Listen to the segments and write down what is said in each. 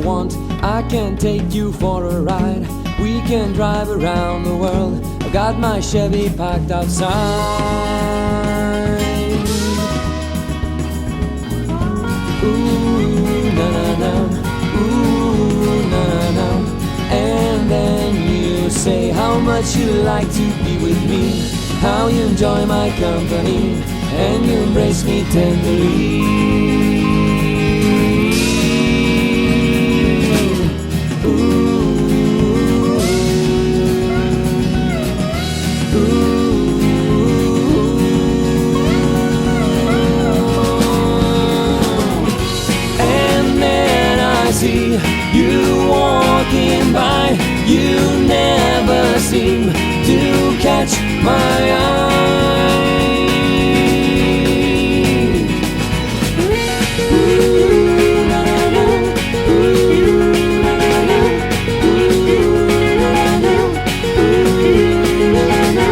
want, I can take you for a ride. We can drive around the world. I've got my Chevy parked outside. Ooh, na na na, ooh, na na na. And then you say how much you like to be with me, how you enjoy my company, and you embrace me tenderly. You walking by, you never seem to catch my eye. Ooh, na, na, na. Ooh, na, na, na. Ooh, na, na, na. Ooh, na, na, na.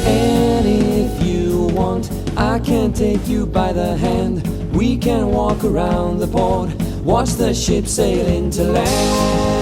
And if you want, I can take you by the hand. We can walk around the port, watch the ship sail into land.